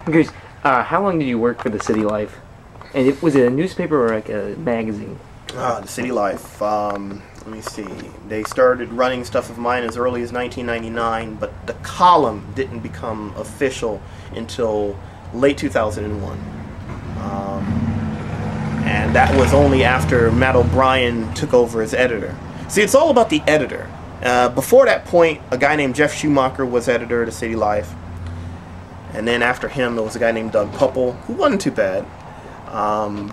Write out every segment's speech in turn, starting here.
Because, how long did you work for the City Life? And was it a newspaper or like a magazine? The City Life. Let me see. They started running stuff of mine as early as 1999, but the column didn't become official until late 2001. And that was only after Matt O'Brien took over as editor. See, it's all about the editor. Before that point, a guy named Jeff Schumacher was editor of the City Life. And then after him, there was a guy named Doug Pupple, who wasn't too bad.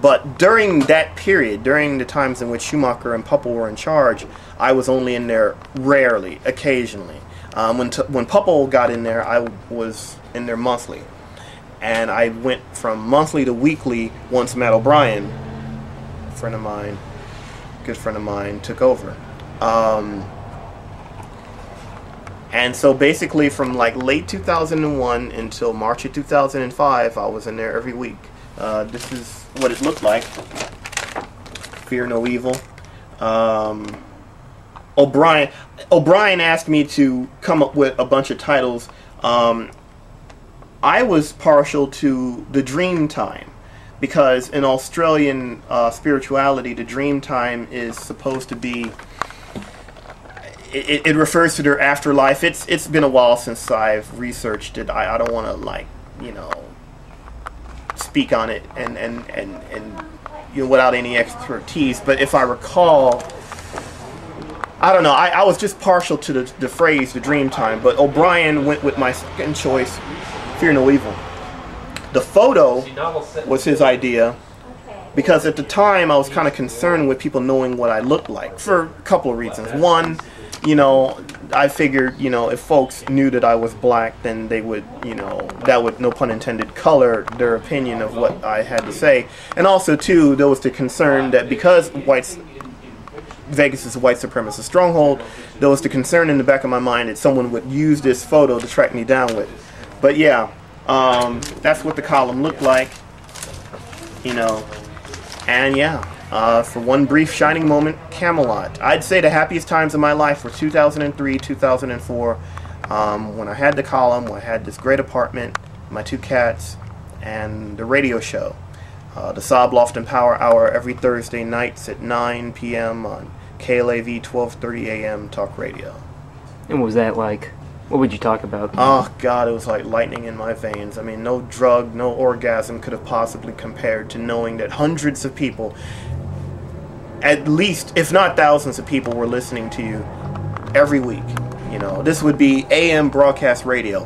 But during that period, during the times in which Schumacher and Pupple were in charge, I was only in there rarely, occasionally. When Pupple got in there, I was in there monthly. And I went from monthly to weekly once Matt O'Brien, a friend of mine, good friend of mine, took over. And so basically from like late 2001 until March of 2005, I was in there every week. This is what it looked like. Fear No Evil. O'Brien asked me to come up with a bunch of titles. I was partial to the dream time, because in Australian spirituality, the dream time is supposed to be, it refers to their afterlife. It's been a while since I've researched it. I don't want to, like, you know, speak on it and you know, without any expertise, but if I recall, I don't know, I was just partial to the phrase the dream time, but O'Brien went with my second choice, Fear No Evil. The photo was his idea, because at the time I was kind of concerned with people knowing what I looked like, for a couple of reasons. One, you know, I figured, you know, if folks knew that I was black, then they would, you know, that would, no pun intended, color their opinion of what I had to say. And also, too, there was the concern that because Vegas is a white supremacist stronghold, there was the concern in the back of my mind that someone would use this photo to track me down with. But yeah, that's what the column looked like, you know, and yeah. For one brief shining moment, Camelot. I'd say the happiest times of my life were 2003, 2004, when I had the column, when I had this great apartment, my 2 cats, and the radio show. The Sob Loft and Power Hour every Thursday nights at 9 p.m. on KLAV 1230 AM Talk Radio. And what was that like? What would you talk about? Oh, God, it was like lightning in my veins. I mean, no drug, no orgasm could have possibly compared to knowing that hundreds of people, at least, if not thousands of people, were listening to you every week. You know, this would be AM broadcast radio.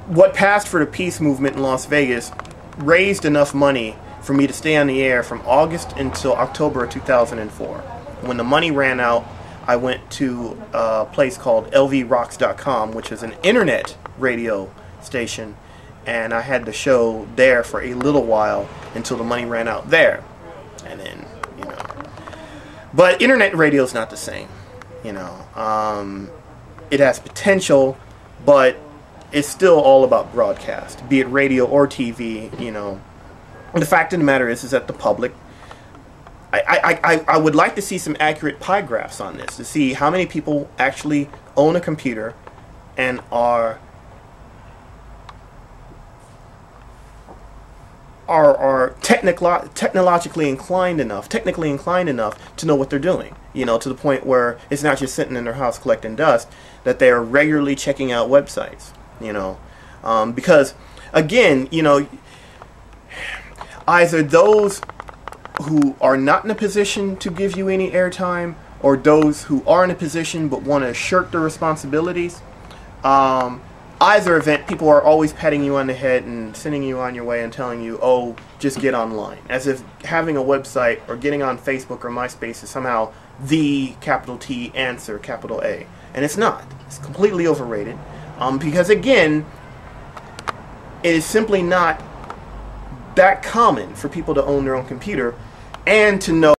What passed for the peace movement in Las Vegas raised enough money for me to stay on the air from August until October of 2004. When the money ran out, I went to a place called lvrocks.com, which is an internet radio station, and I had the show there for a little while until the money ran out there. And then, you know, but internet radio is not the same, you know. It has potential, but it's still all about broadcast, be it radio or TV, you know. And the fact of the matter is that the public, I would like to see some accurate pie graphs on this, to see how many people actually own a computer and are technically inclined enough to know what they're doing, you know, to the point where it's not just sitting in their house collecting dust, that they are regularly checking out websites, you know, because again, you know, either those who are not in a position to give you any airtime, or those who are in a position but want to shirk their responsibilities. Either event, people are always patting you on the head and sending you on your way and telling you, oh, just get online. As if having a website or getting on Facebook or MySpace is somehow the capital T answer, capital A. And it's not. It's completely overrated. Because again, it is simply not that common for people to own their own computer and to know